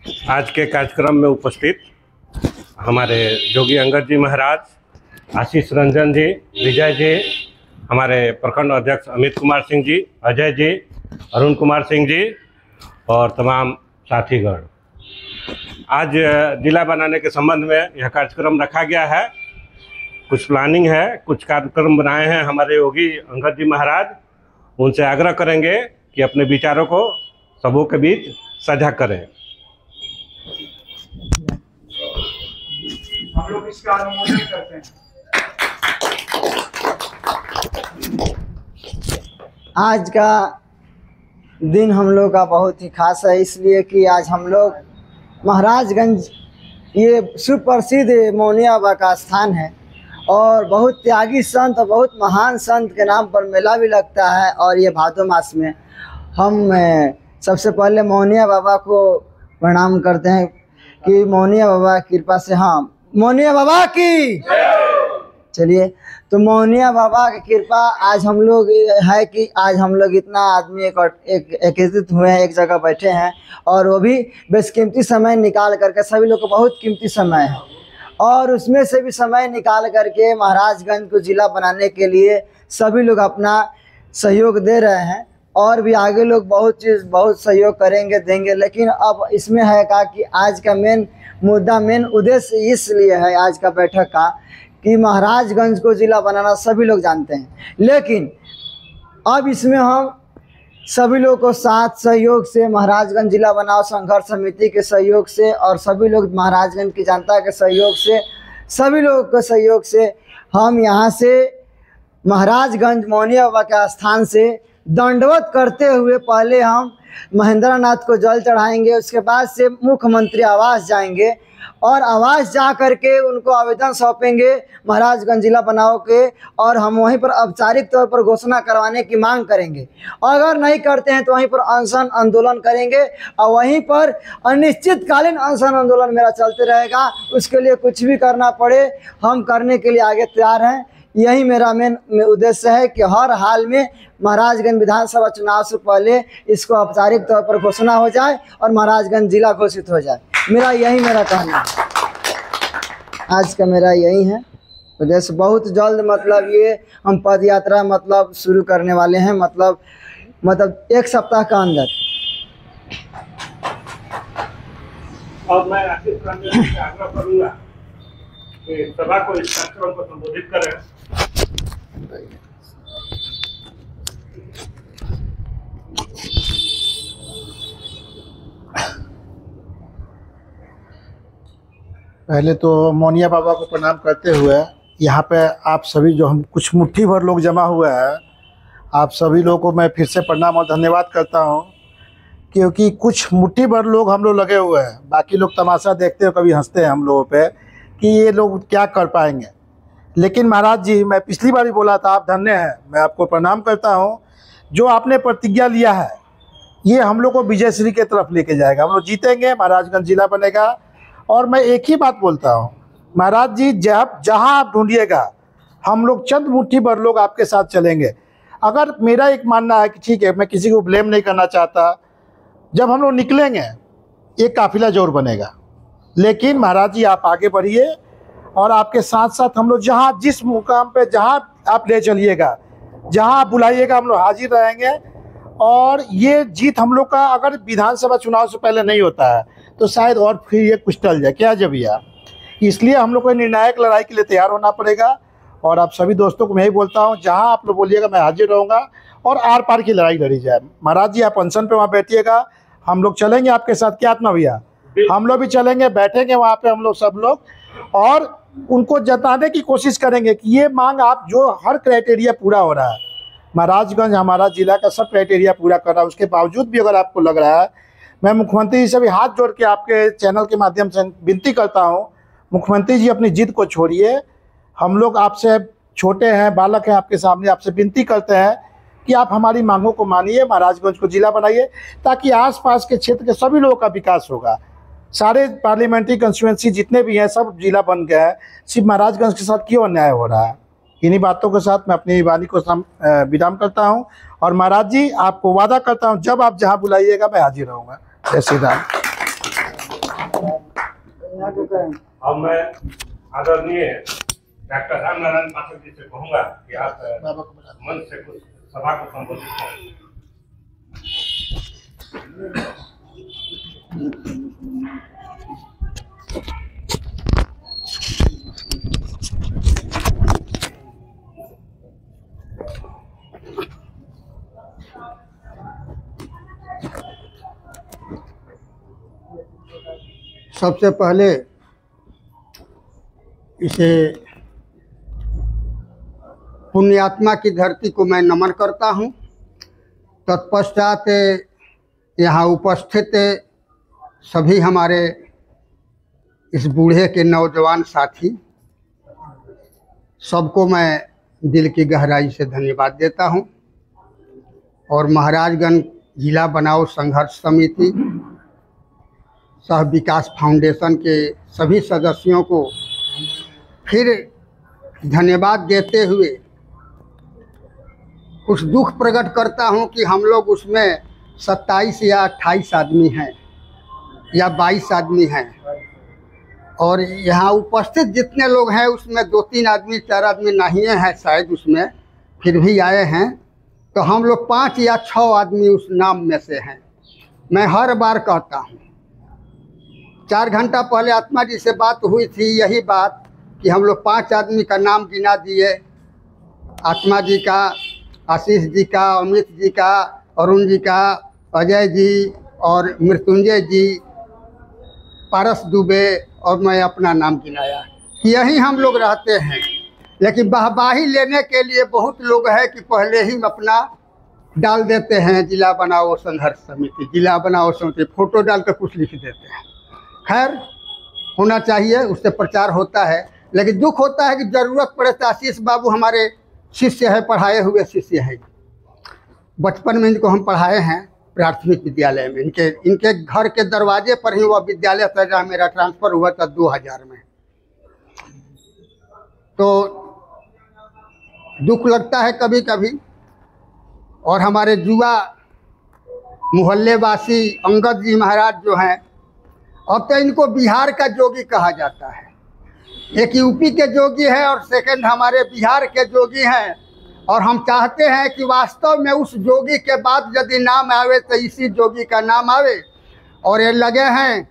आज के कार्यक्रम में उपस्थित हमारे जोगी अंगद जी महाराज, आशीष रंजन जी, विजय जी, हमारे प्रखंड अध्यक्ष अमित कुमार सिंह जी, अजय जी, अरुण कुमार सिंह जी और तमाम साथीगण, आज जिला बनाने के संबंध में यह कार्यक्रम रखा गया है। कुछ प्लानिंग है, कुछ कार्यक्रम बनाए हैं हमारे योगी अंगद जी महाराज। उनसे आग्रह करेंगे कि अपने विचारों को सबों के बीच साझा करें। हम लोग इसका अनुमोदन करते हैं। आज का दिन हम लोग का बहुत ही खास है, इसलिए कि आज हम लोग महाराजगंज, ये सुप्रसिद्ध मौनी बाबा का स्थान है और बहुत त्यागी संत और बहुत महान संत के नाम पर मेला भी लगता है। और ये भादो मास में हम सबसे पहले मौनिया बाबा को प्रणाम करते हैं कि मौनिया बाबा की कृपा से, हाँ, मौनिया बाबा की। चलिए, तो मौनिया बाबा की कृपा आज हम लोग है कि आज हम लोग इतना आदमी एकत्रित हुए हैं, एक जगह बैठे हैं और वो भी बेशकीमती समय निकाल करके। सभी लोग को बहुत कीमती समय है और उसमें से भी समय निकाल करके महाराजगंज को ज़िला बनाने के लिए सभी लोग अपना सहयोग दे रहे हैं और भी आगे लोग बहुत सहयोग करेंगे, देंगे। लेकिन अब इसमें है का कि आज का मेन मुद्दा, मेन उद्देश्य इसलिए है आज का बैठक का कि महाराजगंज को ज़िला बनाना सभी लोग जानते हैं, लेकिन अब इसमें हम सभी लोग को साथ सहयोग से महाराजगंज ज़िला बनाओ संघर्ष समिति के सहयोग से और सभी लोग महाराजगंज की जनता के सहयोग से, सभी लोगों के सहयोग से हम यहाँ से महाराजगंज मौनी बाबा के स्थान से दंडवत करते हुए पहले हम महेंद्र नाथ को जल चढ़ाएंगे। उसके बाद से मुख्यमंत्री आवास जाएंगे और आवास जा करके उनको आवेदन सौंपेंगे महाराजगंज जिला बनाओ के, और हम वहीं पर औपचारिक तौर पर घोषणा करवाने की मांग करेंगे। अगर नहीं करते हैं तो वहीं पर अनशन आंदोलन करेंगे और वहीं पर अनिश्चितकालीन अनशन आंदोलन मेरा चलते रहेगा। उसके लिए कुछ भी करना पड़े हम करने के लिए आगे तैयार हैं। यही मेरा मेन उद्देश्य है कि हर हाल में महाराजगंज विधानसभा चुनाव से पहले इसको औपचारिक तौर पर घोषणा हो जाए और महाराजगंज जिला घोषित हो जाए। मेरा कहना है, आज का मेरा यही है उद्देश्य। बहुत जल्द मतलब ये हम पद यात्रा मतलब शुरू करने वाले हैं, मतलब एक सप्ताह का अंदर। और मैं आशीष रंजन से आग्रह करूंगा कि सभा को इस कार्यक्रम को संबोधित करें। पहले तो मौनिया बाबा को प्रणाम करते हुए यहाँ पे आप सभी जो हम कुछ मुट्ठी भर लोग जमा हुए हैं, आप सभी लोगों को मैं फिर से प्रणाम और धन्यवाद करता हूँ, क्योंकि कुछ मुट्ठी भर लोग हम लोग लगे हुए हैं। बाकी लोग तमाशा देखते हो, कभी हंसते हैं हम लोगों पे कि ये लोग क्या कर पाएंगे। लेकिन महाराज जी, मैं पिछली बार ही बोला था, आप धन्य हैं, मैं आपको प्रणाम करता हूँ। जो आपने प्रतिज्ञा लिया है ये हम लोग को विजयश्री के तरफ लेके जाएगा। हम लोग जीतेंगे, महाराजगंज जिला बनेगा। और मैं एक ही बात बोलता हूँ, महाराज जी, जहाँ आप ढूंढिएगा हम लोग चंद मुट्ठी भर लोग आपके साथ चलेंगे। अगर मेरा एक मानना है कि ठीक है, मैं किसी को ब्लेम नहीं करना चाहता, जब हम लोग निकलेंगे एक काफिला जरूर बनेगा। लेकिन महाराज जी, आप आगे बढ़िए और आपके साथ साथ हम लोग जहाँ जिस मुकाम पे जहाँ आप ले चलिएगा, जहाँ आप बुलाइएगा, हम लोग हाजिर रहेंगे। और ये जीत हम लोग का अगर विधानसभा चुनाव से पहले नहीं होता है तो शायद और फिर ये कुछ टल जाए, क्या जब यार। इसलिए हम लोग को निर्णायक लड़ाई के लिए तैयार होना पड़ेगा। और आप सभी दोस्तों को मैं ही बोलता हूँ, जहाँ आप लोग बोलिएगा मैं हाजिर रहूँगा और आर पार की लड़ाई लड़ी जाए। महाराज जी, आप अनशन पे वहाँ बैठिएगा, हम लोग चलेंगे आपके साथ। क्या आत्मा भैया, हम लोग भी चलेंगे, बैठेंगे वहाँ पे हम लोग सब लोग, और उनको जताने की कोशिश करेंगे कि ये मांग आप जो हर क्राइटेरिया पूरा हो रहा है, महाराजगंज हमारा जिला का सब क्राइटेरिया पूरा कर रहा है, उसके बावजूद भी अगर आपको लग रहा है, मैं मुख्यमंत्री जी से भी हाथ जोड़ के आपके चैनल के माध्यम से विनती करता हूँ, मुख्यमंत्री जी अपनी जिद को छोड़िए। हम लोग आपसे छोटे हैं, बालक हैं आपके सामने, आपसे विनती करते हैं कि आप हमारी मांगों को मानिए, महाराजगंज को जिला बनाइए, ताकि आसपास के क्षेत्र के सभी लोगों का विकास होगा। सारे पार्लियामेंट्री कंस्टिट्यूएंसी जितने भी हैं सब जिला बन गए हैं, सिर्फ महाराजगंज के साथ क्यों अन्याय हो रहा है। इन्हीं बातों के साथ मैं अपनी वाणी को विराम करता हूं। और महाराज जी, आपको वादा करता हूं, जब आप जहां बुलाइएगा मैं हाजिर रहूंगा। जय श्री राम। अब मैं आदरणीय डॉक्टर राम नारायण पाठक जी से कहूँगा कि आप मन से कुछ सभा को संबोधित करें। सबसे पहले इसे पुण्यात्मा की धरती को मैं नमन करता हूँ। तत्पश्चात यहाँ उपस्थित सभी हमारे इस बूढ़े के नौजवान साथी सबको मैं दिल की गहराई से धन्यवाद देता हूँ। और महाराजगंज जिला बनाओ संघर्ष समिति सह विकास फाउंडेशन के सभी सदस्यों को फिर धन्यवाद देते हुए कुछ दुख प्रकट करता हूं कि हम लोग उसमें 27 या 28 आदमी हैं या 22 आदमी हैं, और यहाँ उपस्थित जितने लोग हैं उसमें 2-3 आदमी 4 आदमी नहीं हैं शायद, उसमें फिर भी आए हैं, तो हम लोग 5 या 6 आदमी उस नाम में से हैं। मैं हर बार कहता हूँ, 4 घंटा पहले आत्मा जी से बात हुई थी यही बात कि हम लोग 5 आदमी का नाम गिना दिए, आत्मा जी का, आशीष जी का, अमित जी का, अरुण जी का, अजय जी और मृत्युंजय जी, पारस दुबे, और मैं अपना नाम गिनाया कि यही हम लोग रहते हैं। लेकिन वाहवाही लेने के लिए बहुत लोग हैं कि पहले ही अपना डाल देते हैं जिला बनाओ संघर्ष समिति, जिला बनाओ समिति, फोटो डाल कर कुछ लिख देते हैं। खैर होना चाहिए, उससे प्रचार होता है, लेकिन दुख होता है कि ज़रूरत पड़े तो आशीष बाबू हमारे शिष्य है, पढ़ाए हुए शिष्य है। बचपन में इनको हम पढ़ाए हैं प्राथमिक विद्यालय में, इनके घर के दरवाजे पर ही वह विद्यालय था जहाँ मेरा ट्रांसफ़र हुआ था 2000 में। तो दुख लगता है कभी कभी। और हमारे युवा मोहल्लेवासी अंगद जी महाराज जो हैं, अब तो इनको बिहार का जोगी कहा जाता है। एक यूपी के जोगी है और सेकंड हमारे बिहार के जोगी हैं, और हम चाहते हैं कि वास्तव में उस जोगी के बाद यदि नाम आवे तो इसी जोगी का नाम आवे। और ये लगे हैं,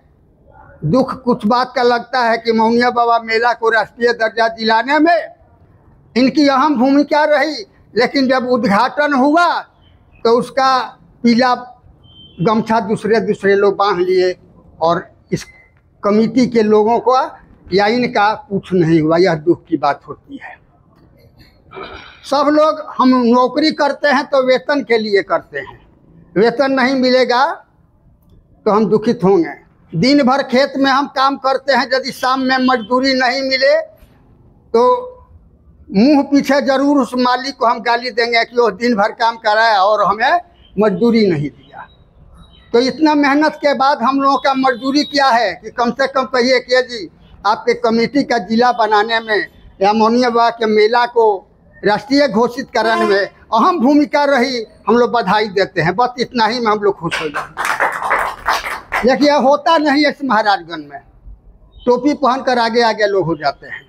दुख कुछ बात का लगता है कि मौनिया बाबा मेला को राष्ट्रीय दर्जा दिलाने में इनकी अहम भूमिका रही, लेकिन जब उद्घाटन हुआ तो उसका पीला गमछा दूसरे लोग बांध लिए और इस कमेटी के लोगों को या इनका कुछ नहीं हुआ। यह दुख की बात होती है। सब लोग हम नौकरी करते हैं तो वेतन के लिए करते हैं, वेतन नहीं मिलेगा तो हम दुखित होंगे। दिन भर खेत में हम काम करते हैं, यदि शाम में मजदूरी नहीं मिले तो मुंह पीछे जरूर उस मालिक को हम गाली देंगे कि वो दिन भर काम कराया और हमें मजदूरी नहीं दिया। तो इतना मेहनत के बाद हम लोगों का मजदूरी क्या है कि कम से कम कहिए कि जी आपके कमेटी का जिला बनाने में या मौनिया बाबा के मेला को राष्ट्रीय घोषित कराने में अहम भूमिका रही, हम लोग बधाई देते हैं। बस इतना ही में हम लोग खुश हो जाते। देखिए होता नहीं है इस महाराजगंज में, टोपी पहनकर आगे आगे लोग हो जाते हैं,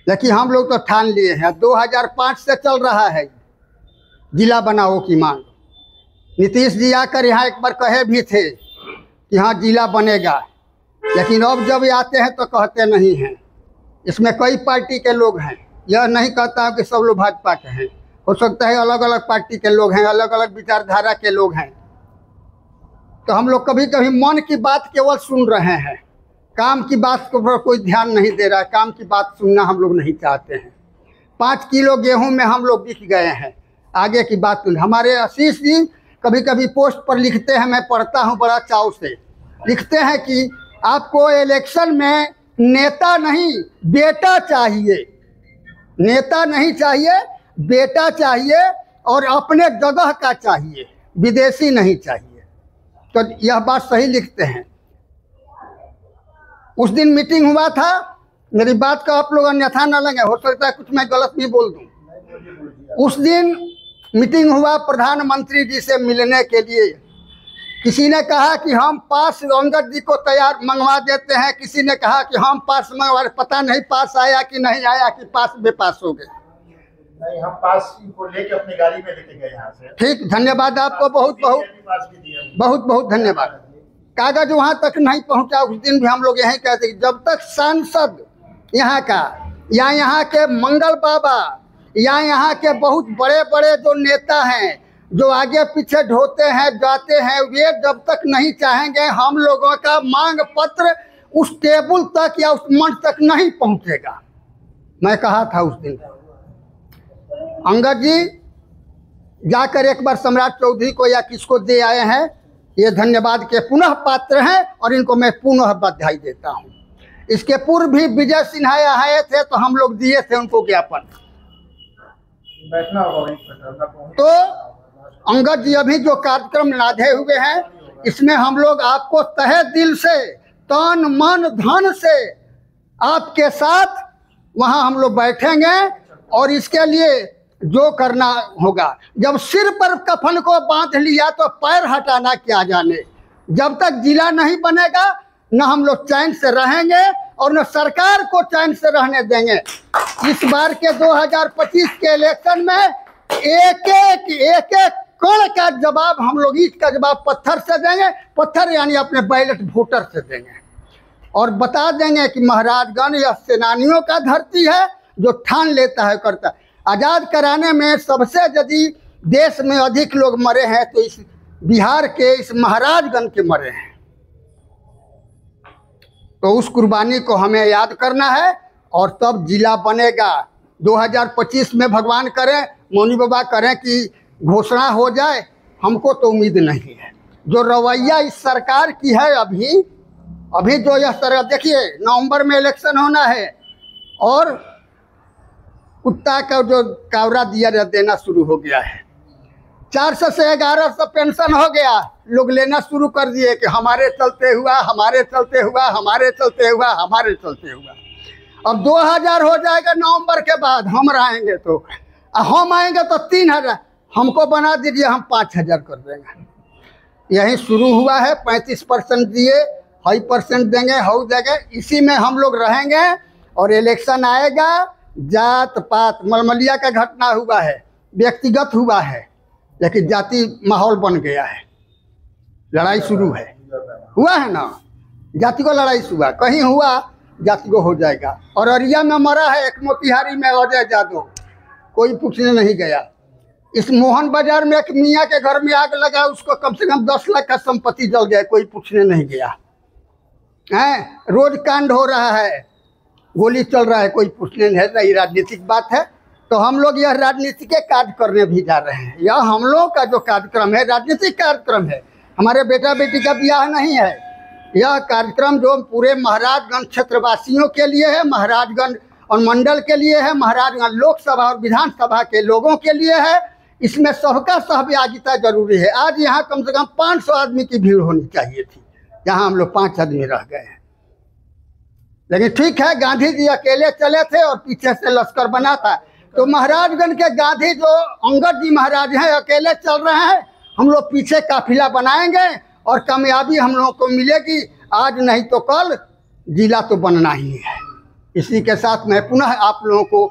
लेकिन हम लोग तो ठान लिए हैं। 2005 से चल रहा है जिला बनाओ की मांग। नीतीश जी आकर यहाँ एक बार कहे भी थे कि हाँ जिला बनेगा, लेकिन अब जब आते हैं तो कहते नहीं हैं। इसमें कई पार्टी के लोग हैं, यह नहीं कहता हूँ कि सब लोग भाजपा के हैं, हो सकता है अलग अलग पार्टी के लोग हैं, अलग अलग विचारधारा के लोग हैं। तो हम लोग कभी कभी मन की बात केवल सुन रहे हैं, काम की बात को कोई ध्यान नहीं दे रहा है। काम की बात सुनना हम लोग नहीं चाहते हैं। 5 किलो गेहूं में हम लोग बिक गए हैं, आगे की बात सुन। हमारे आशीष जी कभी कभी पोस्ट पर लिखते हैं, मैं पढ़ता हूं बड़ा चाव से, लिखते हैं कि आपको इलेक्शन में नेता नहीं बेटा चाहिए, नेता नहीं चाहिए बेटा चाहिए, और अपने जगह का चाहिए, विदेशी नहीं चाहिए। तो यह बात सही लिखते हैं। उस दिन मीटिंग हुआ था, मेरी बात का आप लोग अन्यथा न लेंगे, हो सकता है कुछ मैं गलत भी बोल दूं। उस दिन मीटिंग हुआ प्रधानमंत्री जी से मिलने के लिए किसी ने कहा कि हम पास अंगद जी को तैयार मंगवा देते हैं, किसी ने कहा कि हम पास मंगवा, पता नहीं पास आया कि नहीं आया, कि पास बेपास हो गए। नहीं, हम पास इनको लेके अपनी गाड़ी में लेके गए यहाँ से। ठीक, धन्यवाद आपको, बहुत बहुत पास भी दिए। बहुत बहुत धन्यवाद। कागज वहाँ तक नहीं पहुँचा, उस दिन भी हम लोग यही कहते कि जब तक सांसद यहाँ का या यहाँ के मंगल बाबा या यहाँ के बहुत बड़े बड़े जो नेता हैं जो आगे पीछे ढोते हैं जाते हैं, वे जब तक नहीं चाहेंगे हम लोगों का मांग पत्र उस टेबल तक या उस मंच तक नहीं पहुँचेगा। मैं कहा था उस दिन, अंगद जी जाकर एक बार सम्राट चौधरी को या किसको दे आए हैं, ये धन्यवाद के पुनः पात्र हैं और इनको मैं पुनः बधाई देता हूँ। इसके पूर्व भी विजय सिन्हा आए थे तो हम लोग दिए थे उनको ज्ञापन। बैठना होगा वहीं पर। तो अंगद जी अभी जो कार्यक्रम लादे हुए हैं, इसमें हम लोग आपको तहे दिल से, तन मन धन से आपके साथ वहाँ हम लोग बैठेंगे और इसके लिए जो करना होगा। जब सिर पर कफन को बांध लिया तो पैर हटाना क्या जाने। जब तक जिला नहीं बनेगा न हम लोग चैन से रहेंगे और न सरकार को चैन से रहने देंगे। इस बार के 2025 के इलेक्शन में एक एक कण का जवाब हम लोग, ईंट का जवाब पत्थर से देंगे, पत्थर यानी अपने बैलेट वोटर से देंगे और बता देंगे कि महाराजगंज यह सेनानियों का धरती है जो ठान लेता है करता है। आज़ाद कराने में सबसे यदि देश में अधिक लोग मरे हैं तो इस बिहार के इस महाराजगंज के मरे हैं। तो उस कुर्बानी को हमें याद करना है और तब जिला बनेगा। 2025 में भगवान करें, मौनी बाबा करें कि घोषणा हो जाए, हमको तो उम्मीद नहीं है। जो रवैया इस सरकार की है अभी जो यह सरकार, देखिए नवंबर में इलेक्शन होना है और कुत्ता का जो कावरा दिया देना शुरू हो गया है। 400 से 1100 पेंशन हो गया, लोग लेना शुरू कर दिए कि हमारे चलते हुआ, हमारे चलते हुआ, हमारे चलते हुआ, हमारे चलते हुआ। अब 2000 हो जाएगा नवंबर के बाद, हम रहेंगे तो, हम आएंगे तो 3000, हमको बना दीजिए, हम 5000 कर देंगे। यही शुरू हुआ है। 35% दिए, 5% देंगे, हो देंगे, इसी में हम लोग रहेंगे और इलेक्शन आएगा। जात पात मलमलिया का घटना हुआ है, व्यक्तिगत हुआ है, लेकिन जाति माहौल बन गया है। लड़ाई शुरू है, हुआ है ना, जाति को लड़ाई हुआ, कहीं हुआ जाति को हो जाएगा। और अरिया में मरा है एक मोतिहारी में अजय यादव, कोई पूछने नहीं गया। इस मोहन बाजार में एक मियाँ के घर में आग लगा, उसको कम से कम 10 लाख का संपत्ति जल गया, कोई पूछने नहीं गया है। रोज कांड हो रहा है, गोली चल रहा है, कोई पूछने नहीं है। ये राजनीतिक बात है। तो हम लोग यह राजनीति के कार्य करने भी जा रहे हैं। यह हम लोग का जो कार्यक्रम है राजनीतिक कार्यक्रम है, हमारे बेटा बेटी का ब्याह नहीं है। यह कार्यक्रम जो पूरे महाराजगंज क्षेत्रवासियों के लिए है, महाराजगंज और मंडल के लिए है, महाराजगंज लोकसभा और विधानसभा के लोगों के लिए है। इसमें सबका सहभागिता जरूरी है। आज यहाँ कम से कम 500 आदमी की भीड़ होनी चाहिए थी, यहाँ हम लोग 5 आदमी रह गए हैं। लेकिन ठीक है, गांधी जी अकेले चले थे और पीछे से लश्कर बना था। तो महाराजगंज के गांधी जो अंगद जी महाराज हैं अकेले चल रहे हैं, हम लोग पीछे काफिला बनाएंगे और कामयाबी हम लोगों को मिलेगी। आज नहीं तो कल जिला तो बनना ही है। इसी के साथ मैं पुनः आप लोगों को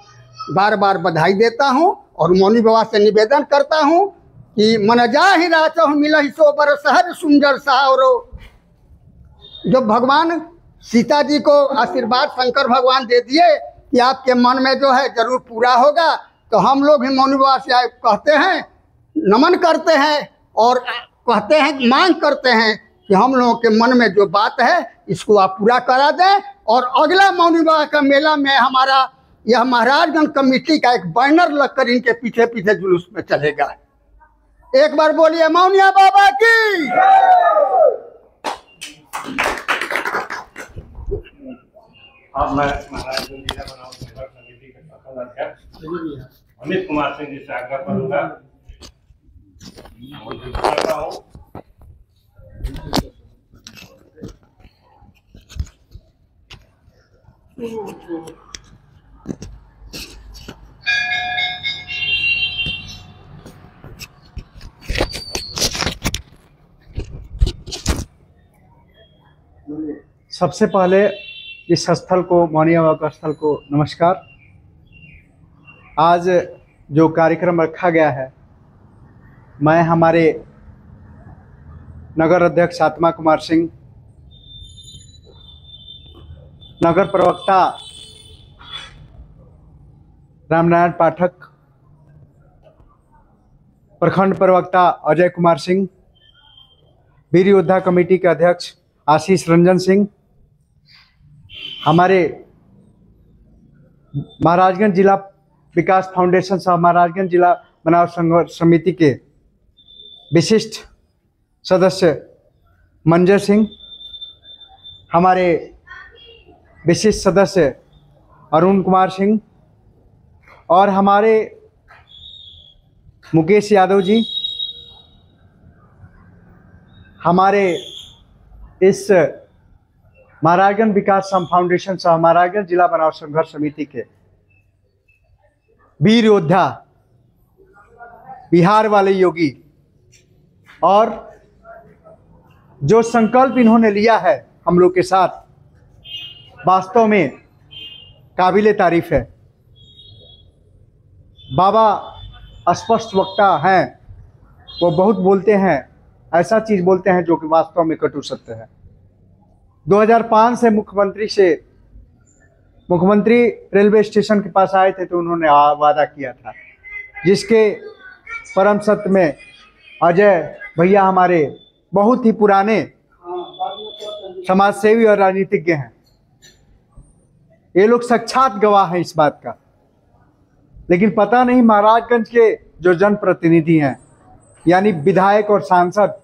बार बार बधाई देता हूं और मौनी बाबा से निवेदन करता हूं कि मन जाहि राचहु मिलहि सो बर सहज सुंदर सावरो। जो भगवान सीता जी को आशीर्वाद शंकर भगवान दे दिए कि आपके मन में जो है जरूर पूरा होगा, तो हम लोग भी मौनी बाबा से कहते हैं, नमन करते हैं और कहते हैं, मांग करते हैं कि हम लोगों के मन में जो बात है इसको आप पूरा करा दें। और अगला मौनी बाबा का मेला में हमारा यह महाराजगंज कमेटी का एक बैनर लगकर इनके पीछे पीछे जुलूस में चलेगा। एक बार बोलिए मौनिया बाबा की। अब मैं महाराजगंज जिला बनाम सेवा समिति के प्रखंड अध्यक्ष अमित कुमार सिंह जी से आग्रह करूंगा करता हूँ। सबसे पहले इस स्थल को, मौनिया बाबा स्थल को नमस्कार। आज जो कार्यक्रम रखा गया है, मैं हमारे नगर अध्यक्ष आत्मा कुमार सिंह, नगर प्रवक्ता रामनारायण पाठक, प्रखंड प्रवक्ता अजय कुमार सिंह, वीर योद्धा कमेटी के अध्यक्ष आशीष रंजन सिंह, हमारे महाराजगंज जिला विकास फाउंडेशन सह महाराजगंज जिला बनाव संघर्ष समिति के विशिष्ट सदस्य मंजर सिंह, हमारे विशिष्ट सदस्य अरुण कुमार सिंह और हमारे मुकेश यादव जी, हमारे इस महाराजगंज विकास फाउंडेशन सह महाराजगंज जिला बनाव संघर्ष समिति के वीर योद्धा, बिहार वाले योगी, और जो संकल्प इन्होंने लिया है हम लोग के साथ, वास्तव में काबिले तारीफ है। बाबा स्पष्ट वक्ता हैं, वो बहुत बोलते हैं, ऐसा चीज़ बोलते हैं जो कि वास्तव में कटु सत्य है। 2005 से मुख्यमंत्री रेलवे स्टेशन के पास आए थे तो उन्होंने वादा किया था, जिसके परम सत्य में अजय भैया हमारे बहुत ही पुराने समाजसेवी और राजनीतिज्ञ हैं। ये लोग साक्षात गवाह हैं इस बात का। लेकिन पता नहीं महाराजगंज के जो जनप्रतिनिधि हैं, यानी विधायक और सांसद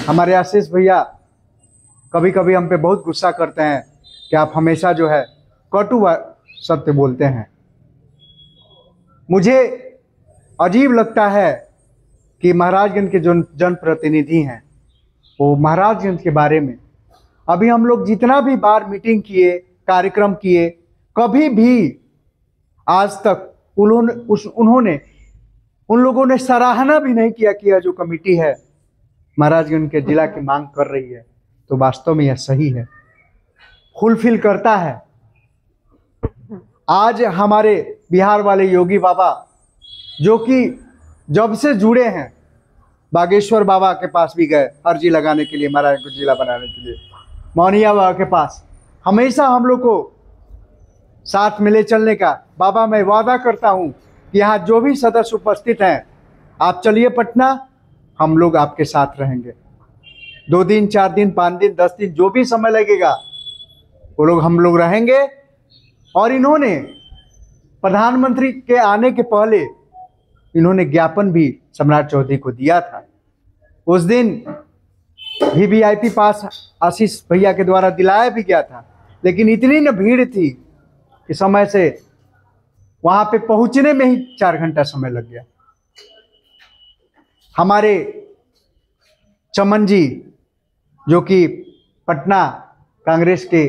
हमारे आशीष भैया, कभी कभी हम पे बहुत गुस्सा करते हैं कि आप हमेशा जो है कटु सत्य बोलते हैं। मुझे अजीब लगता है कि महाराजगंज के जो जनप्रतिनिधि हैं वो महाराजगंज के बारे में, अभी हम लोग जितना भी बार मीटिंग किए, कार्यक्रम किए, कभी भी आज तक उन्होंने उन लोगों ने सराहना भी नहीं किया कि यह जो कमेटी है महाराजगंज के जिला की मांग कर रही है, तो वास्तव में यह सही है, फुलफिल करता है। आज हमारे बिहार वाले योगी बाबा, जो कि जब से जुड़े हैं, बागेश्वर बाबा के पास भी गए अर्जी लगाने के लिए, महाराजगंज जिला बनाने के लिए, मौनिया बाबा के पास, हमेशा हम लोग को साथ मिले चलने का। बाबा, मैं वादा करता हूं कि यहाँ जो भी सदस्य उपस्थित हैं, आप चलिए पटना, हम लोग आपके साथ रहेंगे। 2 दिन, 4 दिन, 5 दिन, 10 दिन, जो भी समय लगेगा वो हम लोग रहेंगे। और इन्होंने प्रधानमंत्री के आने के पहले इन्होंने ज्ञापन भी सम्राट चौधरी को दिया था। उस दिन वीवीआईपी पास आशीष भैया के द्वारा दिलाया भी गया था, लेकिन इतनी न भीड़ थी कि समय से वहां पे पहुंचने में ही 4 घंटा समय लग गया। हमारे चमन जी, जो कि पटना कांग्रेस के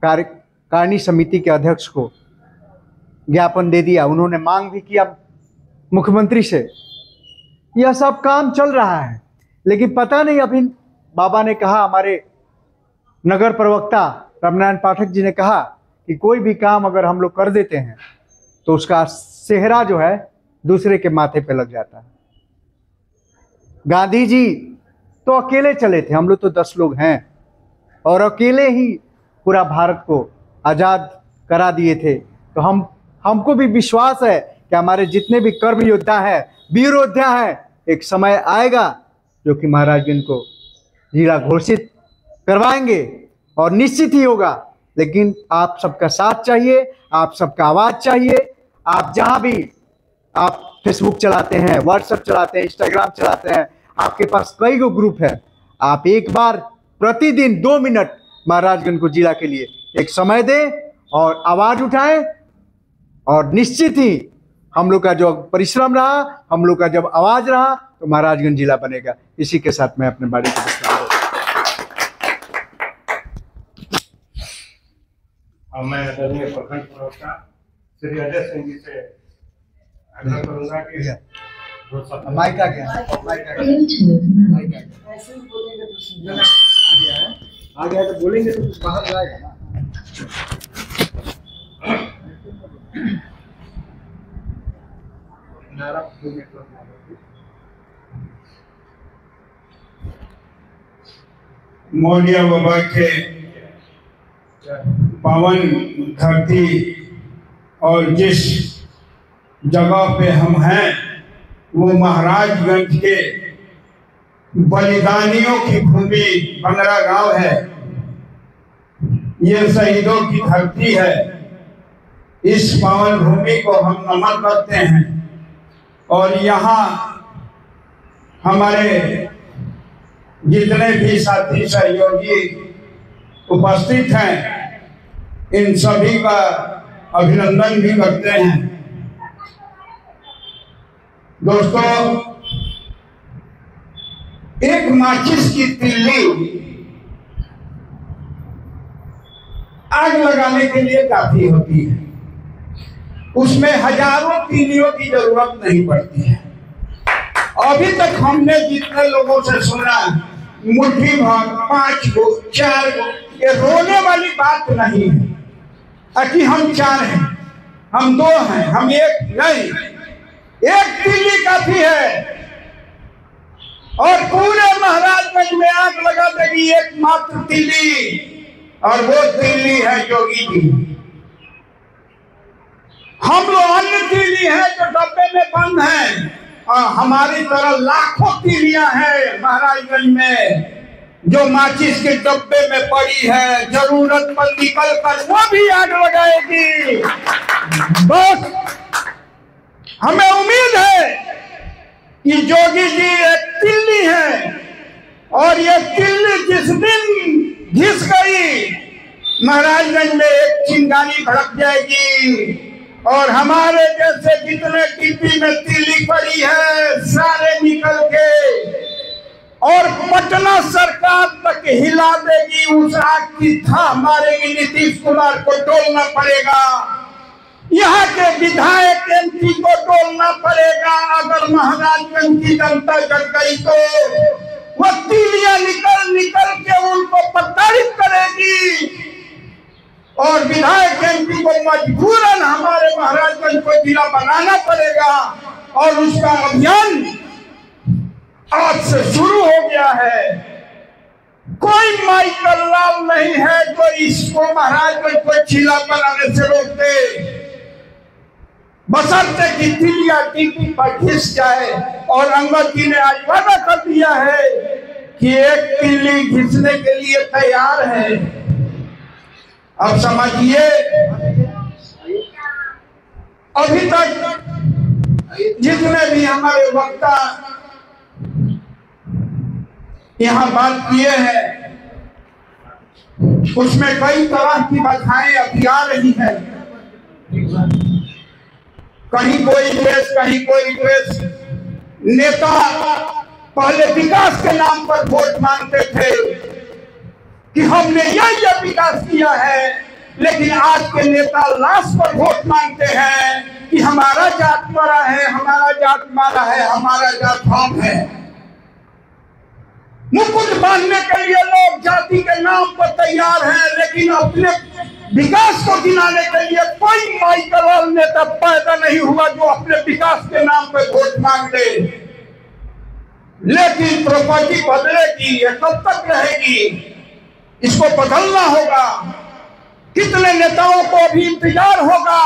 कार्यकारिणी समिति के अध्यक्ष को ज्ञापन दे दिया, उन्होंने मांग भी किया मुख्यमंत्री से। यह सब काम चल रहा है, लेकिन पता नहीं, अभी बाबा ने कहा, हमारे नगर प्रवक्ता रामनारायण पाठक जी ने कहा कि कोई भी काम अगर हम लोग कर देते हैं तो उसका सेहरा जो है दूसरे के माथे पे लग जाता है। गांधी जी तो अकेले चले थे, हम लोग तो 10 लोग हैं और अकेले ही पूरा भारत को आज़ाद करा दिए थे। तो हमको भी विश्वास है कि हमारे जितने भी कर्म योद्धा हैं, वीर योद्धा हैं, एक समय आएगा जो कि महाराजगंज को जिला घोषित करवाएंगे, और निश्चित ही होगा। लेकिन आप सबका साथ चाहिए, आप सबका आवाज़ चाहिए। आप जहाँ भी, आप फेसबुक चलाते हैं, व्हाट्सएप चलाते हैं, इंस्टाग्राम चलाते हैं, आपके पास कई गो ग्रुप है, आप एक बार प्रतिदिन 2 मिनट महाराजगंज को जिला के लिए एक समय दें और आवाज़ उठाएं, और निश्चित ही हम लोग का जो परिश्रम रहा, हम लोग का जब आवाज़ रहा, तो महाराजगंज जिला बनेगा। इसी के साथ मैं अपने बारे को बताऊंगा। और मैं आदरणीय प्रखंड प्रवक्ता श्री अजय सिंह जी से आग्रह करूंगा कि माइक आ गया। आ गया तो बोलेंगे तो कुछ बाहर जाएगा ना। मौलिया बाबा के पावन धरती और जिस जगह पे हम हैं वो महाराजगंज के बलिदानियों की भूमि बंगरा गांव है। ये शहीदों की धरती है। इस पावन भूमि को हम नमन करते हैं और यहाँ हमारे जितने भी साथी सहयोगी उपस्थित हैं इन सभी का अभिनंदन भी करते हैं। दोस्तों, एक माचिस की तिल्ली आग लगाने के लिए काफी होती है, उसमें हजारों तीलियों की जरूरत नहीं पड़ती है। अभी तक हमने जितने लोगों से सुना मुट्ठी भर 5 गो 4 गो, ये रोने वाली बात नहीं है कि हम 4 हैं, हम 2 हैं, हम 1 नहीं, 1 तिल्ली काफी है और पूरे महाराजगंज में आग लगा देगी एकमात्र तिल्ली, और वो तिल्ली है जोगी जी। हम लोग अन्य तिल्ली हैं जो डब्बे में बंद हैं, और हमारी तरह लाखों तिल्लियां हैं महाराजगंज में जो माचिस के डब्बे में पड़ी है, जरूरत पर निकल कर वो भी आग लगाएगी। बस हमें उम्मीद है कि जोगी जी एक तिल्ली है और ये तिल्ली जिस दिन घिस गई महाराजगंज में एक चिंगारी भड़क जाएगी और हमारे जैसे जितने डिब्बी में तिल्ली पड़ी है सारे निकल के और पटना सरकार तक हिला देगी। उस आग की था मारेगी, नीतीश कुमार को टोलना पड़ेगा, यहाँ के विधायक एमपी को टोलना पड़ेगा। अगर महाराजगंज की जनता जग गई तो वो तिल्लियां निकल निकल के उनको प्रताड़ित करेगी और विधायक एमपी को मजबूरन हमारे महाराजगंज को जिला बनाना पड़ेगा। और उसका अभियान आज से शुरू हो गया है। कोई माइकल लाल नहीं है जो इसको महाराजगंज को जिला बनाने से रोक दे, बशर्ते कि तिल्लियां टीपी पर घिस जाए। और अंगद जी ने आज वादा कर दिया है कि एक तिल्ली घिसने के लिए तैयार है। अब समझिए, अभी तक जितने भी हमारे वक्ता यहाँ बात किए हैं उसमें कई तरह की बाधाएं अभी आ रही हैं। कहीं कोई द्वेष, कहीं कोई द्वेष। नेता पहले विकास के नाम पर वोट मांगते थे कि हमने यह विकास किया है, लेकिन आज के नेता लाश पर वोट मांगते हैं कि हमारा जात मारा है, हमारा जात मारा है, हमारा जात हम है। मुकुट बांधने के लिए लोग जाति के नाम पर तैयार हैं, लेकिन अपने विकास को गिनाने के लिए कोई माइकल नेता पैदा नहीं हुआ जो अपने विकास के नाम पर वोट मांग ले। लेकिन प्रॉपर्टी बदलेगी, ये कब तक रहेगी? इसको बदलना होगा। कितने नेताओं को अभी इंतजार होगा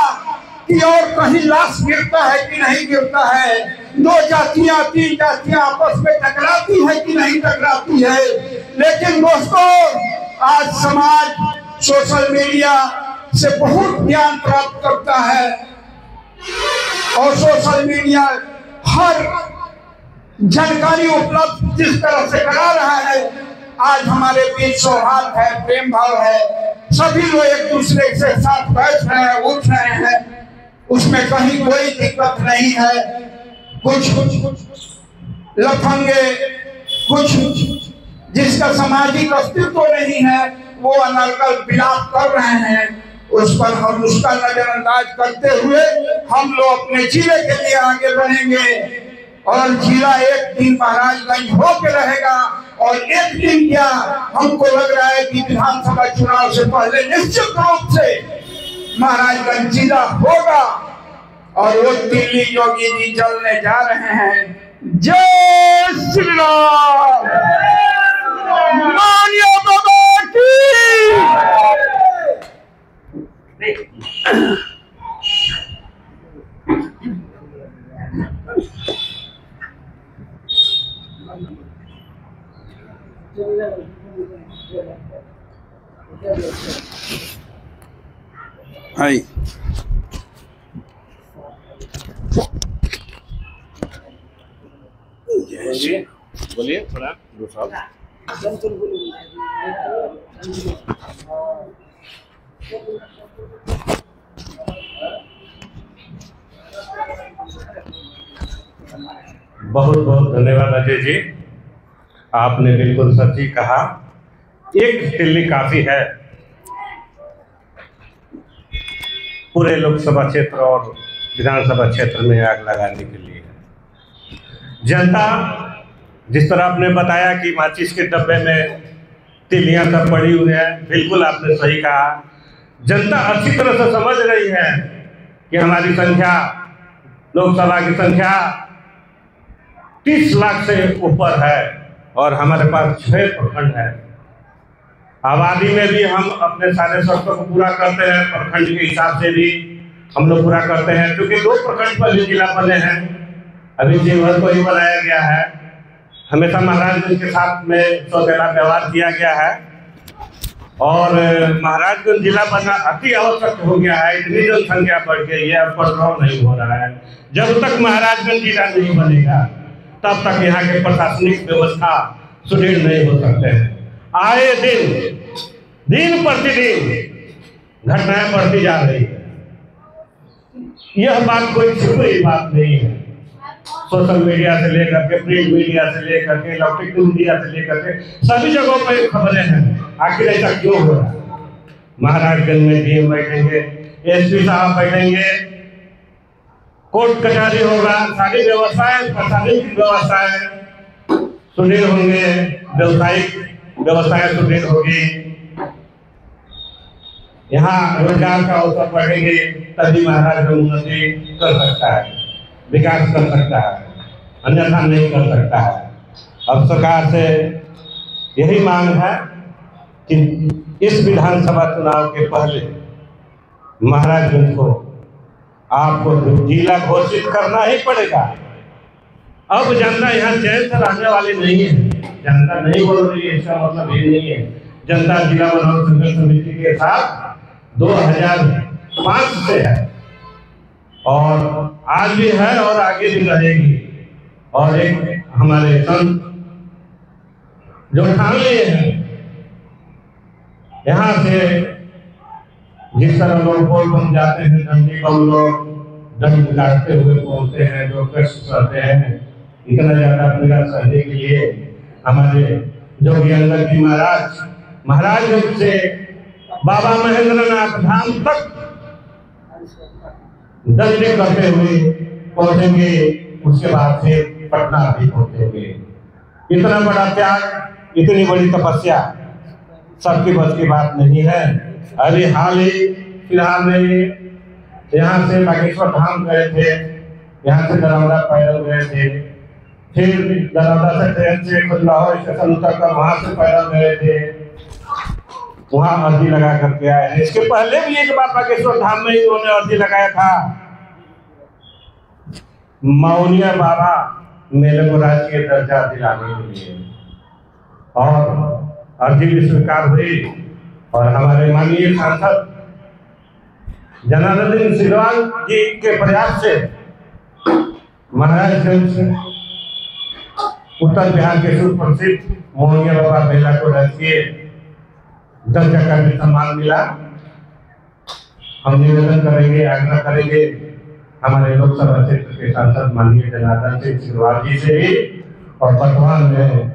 कि और कहीं लाश गिरता है कि नहीं गिरता है, 2 जातियां 3 जातियां आपस में टकराती है कि नहीं टकराती है। लेकिन दोस्तों, आज समाज सोशल मीडिया से बहुत ज्ञान प्राप्त करता है और सोशल मीडिया हर जानकारी उपलब्ध जिस तरह से करा रहा है। आज हमारे बीच सौहार्द है, प्रेम भाव है, सभी लोग एक दूसरे के साथ बैठ रहे हैं, उठ रहे हैं, उसमें कहीं कोई दिक्कत नहीं है। कुछ लफंगे, कुछ जिसका सामाजिक अस्तित्व नहीं है, वो अनर्गल विलाप कर रहे हैं। उस पर हम उसका नजरअंदाज करते हुए हम लोग अपने जिले के लिए आगे बढ़ेंगे और जिला एक दिन महाराजगंज होके रहेगा और एक दिन क्या हमको लग रहा है कि विधानसभा चुनाव से पहले निश्चित रूप से महाराजगंज जिला होगा और वो दिल्ली योगी जी चलने जा रहे हैं। जय श्री राम, मानिया बाबा की। हाय बोलिए थोड़ा दूसरा। बहुत बहुत धन्यवाद अजय जी, आपने बिल्कुल सच्ची कहा। एक दिल्ली काफी है पूरे लोकसभा क्षेत्र और विधानसभा क्षेत्र में आग लगाने के लिए। जनता जिस तरह आपने बताया कि माचिस के डब्बे में तिलियां सब पड़ी हुई है, बिल्कुल आपने सही कहा। जनता अच्छी तरह से समझ रही है कि हमारी संख्या, लोकसभा की संख्या 30 लाख से ऊपर है और हमारे पास 6 प्रखंड है। आबादी में भी हम अपने सारे शर्तों को पूरा करते हैं, प्रखंड के हिसाब से भी हम लोग पूरा करते हैं, क्योंकि 2 प्रखंड पर भी जिला बने हैं। अभी जीवन को ही बनाया गया है। हमेशा महाराजगंज के साथ में सौतेला व्यवहार किया गया है और महाराजगंज जिला बनना अति आवश्यक हो गया है। इतनी जनसंख्या बढ़ गई है, अब कंट्रोल नहीं हो रहा है। जब तक महाराजगंज जिला नहीं बनेगा तब तक यहाँ के प्रशासनिक व्यवस्था सुदृढ़ नहीं हो सकते हैं। आए दिन प्रतिदिन घटनाएं बढ़ती जा रही है। यह बात कोई छिपी हुई बात नहीं है। सोशल मीडिया से लेकर के, प्रिंट मीडिया से लेकर के, इलेक्ट्रॉनिक मीडिया से लेकर के सभी जगहों पर खबरें हैं। आखिर ऐसा क्यों हो रहा है? महाराजगंज में डीएम बैठेंगे, एसपी साहब बैठेंगे, कोर्ट कचहरी होगा, सारी व्यवस्थाएं, प्रशासनिक व्यवस्थाएं सुदृढ़ होंगे, व्यवसायिक व्यवस्थाएं सुदृढ़ होगी, यहाँ रोजगार का अवसर बढ़ेंगे, तभी महाराजगंज उन्नति कर सकता है, विकास कर सकता है, अन्यथा नहीं कर सकता है। अब सरकार से यही मांग है कि इस विधानसभा चुनाव के पहले महाराजगंज को आपको जिला घोषित करना ही पड़ेगा। अब जनता यहाँ चैन से रहने वाली नहीं है। जनता नहीं बोल रही है, इसका मतलब ये नहीं है। जनता जिला बनाओ संघर्ष समिति के साथ 2005 से है और आज भी है और आगे भी रहेगी। और एक हमारे संत जो ठान लिए हैं, यहाँ से जिस तरह लोग बोल बन जाते हैं, डंडी बम लोग दंड काटते हुए बोलते हैं, जो कष्ट करते हैं, इतना ज्यादा पीड़ा सहने के लिए हमारे जोगी अंगद जी महाराज से बाबा महेंद्रनाथ धाम तक दंड करते हुए पहुंचेंगे। उसके बाद से पटना भी पहुंचेंगे। इतना बड़ा त्याग, इतनी बड़ी तपस्या सबकी बस की बात नहीं है। अभी फिलहाल में यहाँ से बागेश्वर धाम गए थे, यहाँ से दरौदा पैदल गए थे, फिर दरौदा से ट्रेन से खुजलाहौर स्टेशन उतर कर वहां से पैदल गए थे, वहां अर्जी लगा करके आए हैं। इसके पहले भी एक बार बागेश्वर धाम में ही उन्होंने अर्जी लगाया था, मौनिया बाबा मेले को राजकीय दर्जा दिलाने के लिए, और अर्जी भी स्वीकार हुई। और हमारे माननीय सांसद जनार्दन सिग्रीवाल जी के प्रयास से महाराजगंज उत्तर बिहार के सुप्रसिद्ध मौनिया बाबा मेला को राजकीय दर्जा का भी सम्मान मिला। हम निवेदन करेंगे, आग्रह करेंगे हमारे लोकसभा क्षेत्र के सांसद माननीय जनार्दन सिंह सिग्रीवाल जी से भी, और वर्तमान में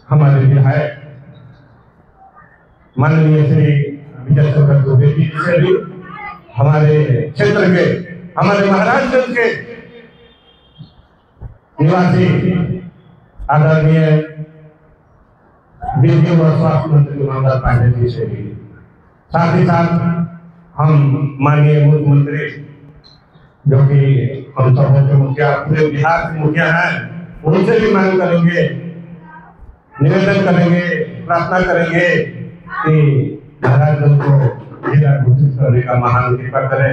हमारे विधायक माननीय श्री विजय शंकर दुबे जी से भी, हमारे क्षेत्र के, हमारे महाराजगंज के निवासी आदरणीय विधि व स्वास्थ्य मंत्री मंगल पांडे जी से भी, साथ ही साथ हम माननीय मुख्यमंत्री जो कि हम सब के मुखिया, पूरे बिहार के मुखिया हैं, उनसे भी मांग करेंगे, निवेदन करेंगे, प्रार्थना करेंगे कि महाराजगंज को जिला घोषित करने का महान कृपा करें।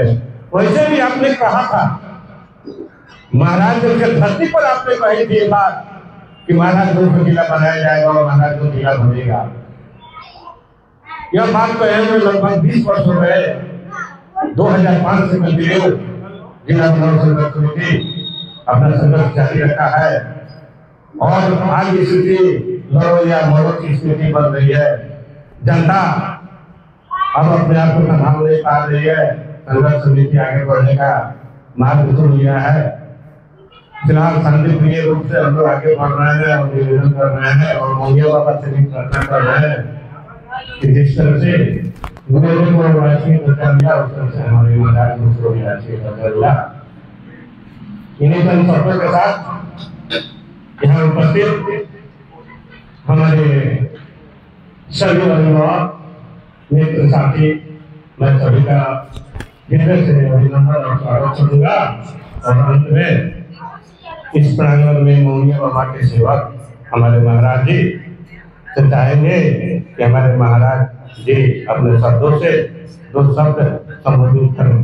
वैसे भी आपने कहा था, महाराजगंज की धरती पर आपने कही थी बात कि महाराजगंज को जिला बनाया जाएगा और महाराजगंज जिला बनेगा। यह बात कहे हुए लगभग 20 वर्ष हो गए। 2005 से कंटिन्यू जिला चुनाव संघर्ष समिति अपना संघर्ष जारी रखा है और आज स्थिति लड़ो या मरो की स्थिति बन रही है। जनता अब अपने आप को संभाल नहीं पा रही है। संघर्ष समिति आगे बढ़ने का मार्ग चुन लिया है। फिलहाल शांतिप्रिय रूप से हम लोग आगे बढ़ रहे हैं और निवेदन कर रहे हैं और मोंगिया बाबा से भी प्रार्थना कर रहे हैं कि जिस तरह से निवेदन को राशि बचा लिया उस तरह से हमारे महाराज को भी राशि बचा लिया। इन्हीं सब शर्तों के साथ यहाँ उपस्थित हमारे सभी अभिभावक मित्र साथी, मैं सभी का हृदय से अभिनंदन और स्वागत करूंगा और अंत में इस प्रांगण में मोंगिया बाबा के सेवक हमारे महाराज जी से चाहेंगे कि हमारे महाराज जी अपने शब्दों से 2 शब्द संबोधित करें।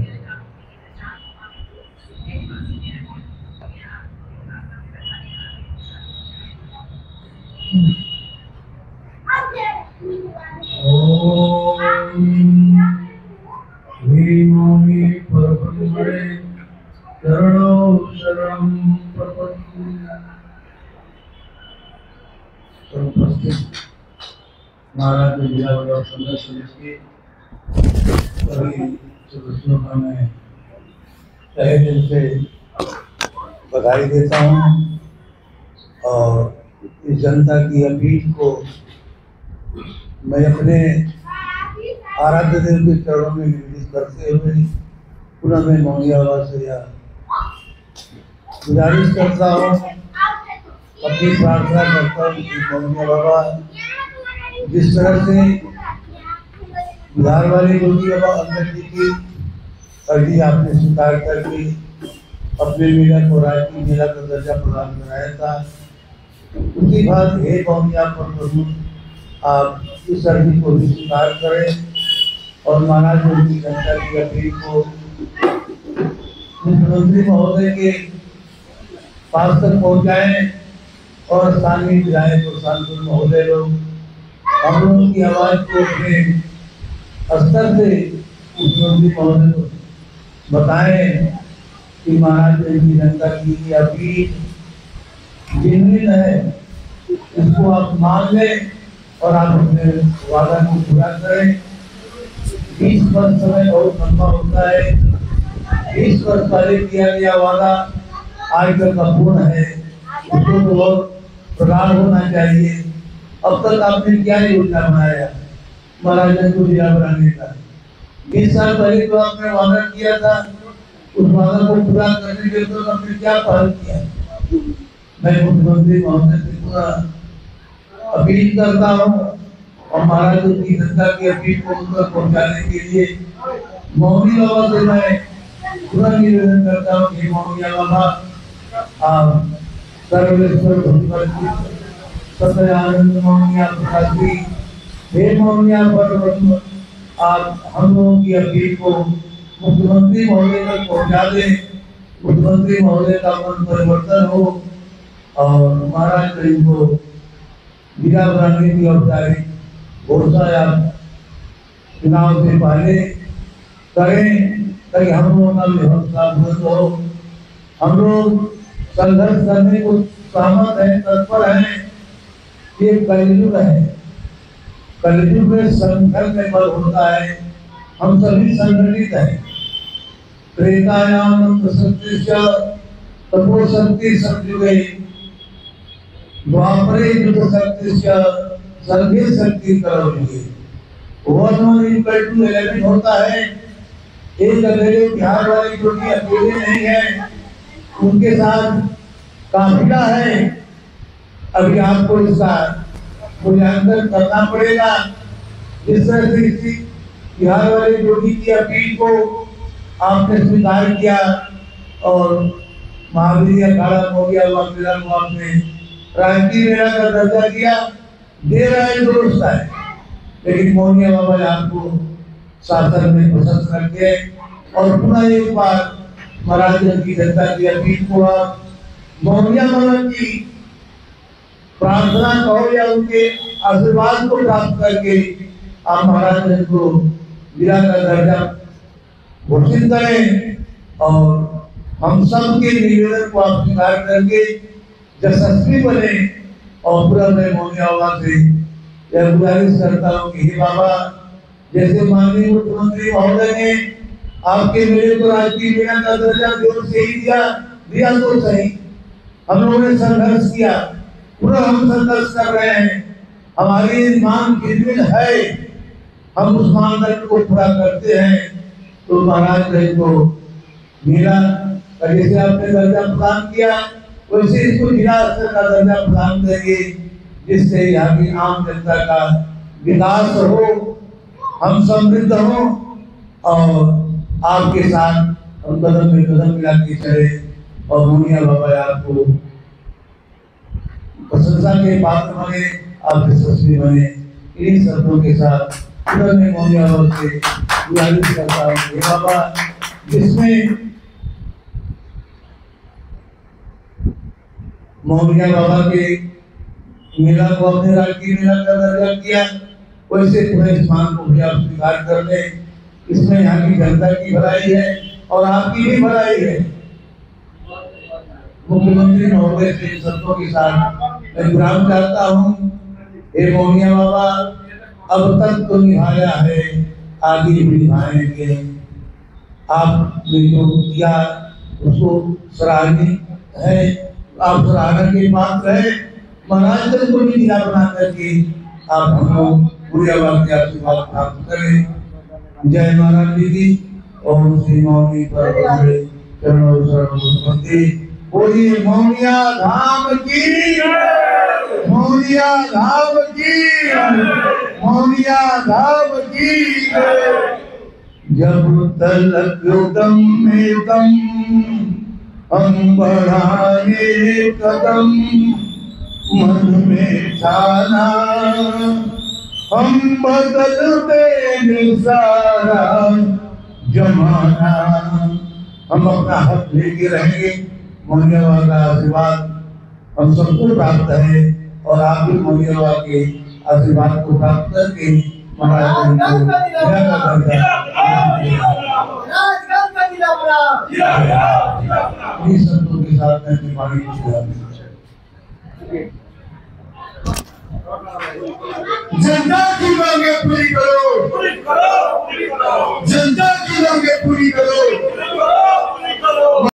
महाराज जिला और संघर्ष समिति सभी सदस्यों का मैं तहे दिल से बधाई देता हूँ और इस जनता की अपील को मैं अपने आराध्य देव के चरणों में विनती करते हुए पुनः मैं मोंगिया बाबा से यह गुजारिश करता हूँ, अपनी प्रार्थना करता हूँ कि मोंगिया बाबा जिस तरह से बिहार वाले योगी बाबा अंगद जी की अर्जी आपने स्वीकार करके अपने मेला को राजकीय मेला का दर्जा प्रदान कराया था, उसी बात हे मोंगिया प्रभु आप इस अर्जी को भी स्वीकार करें और महाराज उनकी जनता की अपील को मुख्यमंत्री महोदय के पास तक पहुँचाएं और स्थानीय विधायक और सांसद महोदय लोग हम लोगों की आवाज को अपने स्तर से मुख्यमंत्री महोदय को बताएं कि महाराज की जनता की अपील जिनमिन है, इसको आप मान लें और आप अपने वादा को पूरा करें। 20 वर्ष समय बहुत लंबा होता है। 20 वर्ष पहले किया गया वादा आज तक अपूर्ण है, उसको तो बहुत प्रगाढ़ होना चाहिए। अब तक आपने क्या योजना बनाया महाराज को जिला बनाने का? 20 साल पहले तो आपने वादा किया था, उस वादा को पूरा करने के लिए तो आपने क्या पहल किया? मैं मुख्यमंत्री महोदय से पूरा अपील करता हूँ और महाराज की जनता की अपील को उन तक पहुँचाने के लिए मोंगिया बाबा से मैं पूरा निवेदन करता हूँ कि मोंगिया बाबा आप सर्वेश्वर भगवती सत्य आनंद मोंगिया प्रसाद जी, हे मोंगिया पर आप हम लोगों की अपील को मुख्यमंत्री महोदय तक पहुँचा दें, मुख्यमंत्री महोदय का मन परिवर्तन हो और महाराज को जिला बनाने की औपचारिक घोषणा आप चुनाव से पहले करें ताकि हम लोगों का व्यवस्था बुलंद हो। हम लोग संघर्ष करने को सहमत है, तत्पर हैं। ये कलयुग है, कलयुग में संघर्ष में बल होता है। हम सभी संगठित हैं। त्रेतायाम शक्ति तपो शक्ति संयुगे द्वापरे युग शक्ति सर्वे शक्ति करोगे। 1:11 होता है। एक अकेले बिहार वाले जो कि अकेले नहीं है, उनके साथ काफिला है। अभी आपको इसका मूल्यांकन करना पड़ेगा। जिस तरह से इसी बिहार वाले योगी की अपील को आपने स्वीकार किया और महावीर अखाड़ा मोगिया मेला को आपने राजकीय मेला का दर्जा दिया, दे रहा है दुरुस्त है, लेकिन मोनिया बाबा आपको शासन में पसंद करके और पुनः एक बार महाराजगंज की जनता की अपील को आप मोनिया बाबा की प्रार्थना कहो या उनके आशीर्वाद को प्राप्त करके आप महाराजगंज को जिला का दर्जा घोषित करें और हम सबके निवेदन को आप स्वीकार करके यशस्वी बने। और पूरा मैं मोनिया बाबा से यह गुजारिश करता हूँ कि हे बाबा, जैसे माननीय मुख्यमंत्री महोदय ने आपके मेले को राजकीय मेला का दर्जा जोर से ही दिया तो सही, हम लोगों ने संघर्ष किया, पूरा हम संघर्ष कर रहे हैं, हमारी मांग खिलमिल है, हम उस मानदंड को पूरा करते हैं तो महाराज को मेला जैसे आपने दर्जा प्रदान किया वैसे इसको जिला स्तर का दर्जा प्रदान करेंगे, जिससे यहाँ की आम जनता का विकास हो, हम समृद्ध हो और आपके साथ हम कदम में कदम मिला के चले और मोनिया बाबा आपको प्रशंसा के पात्र बने, आप यशस्वी बने। इन शब्दों के साथ मैं मोनिया बाबा से गुजारिश करता हूँ हे बाबा, जिसमें मोनिया बाबा के मेला को अपने राजकीय मेला का दर्जा किया, वैसे पूरे इस मांग को भी आप स्वीकार कर लें। इसमें यहाँ की जनता की भलाई है और आपकी भी भलाई है। मुख्यमंत्री महोदय से इन शब्दों के साथ मैं विराम चाहता हूँ। हे मोनिया बाबा, अब तक तो निभाया है, आगे भी निभाएंगे। आपने जो किया उसको सराहनीय है, आप सराहना के पात्र है। महाराजगंज को भी जिला बना करके आप हम लोग पूरे बात के आशीर्वाद प्राप्त करें। जय महाराज जी और श्री मौनी पर चरणों शरण बोलिए मोनिया धाम की, मोनिया धाम की, मोनिया धाम की। जब तलक दम में दम हम बढ़ाए कदम, मन में ठाना हम बदल देंगे सारा जमाना। हम अपना हक लेके रहेंगे। मोनिया बाबा का आशीर्वाद हम सबको प्राप्त है और आप भी मोनिया बाबा के आशीर्वाद को प्राप्त करके महाराज शब्दों के साथ मैं पानी जनता की मांगे पूरी करो।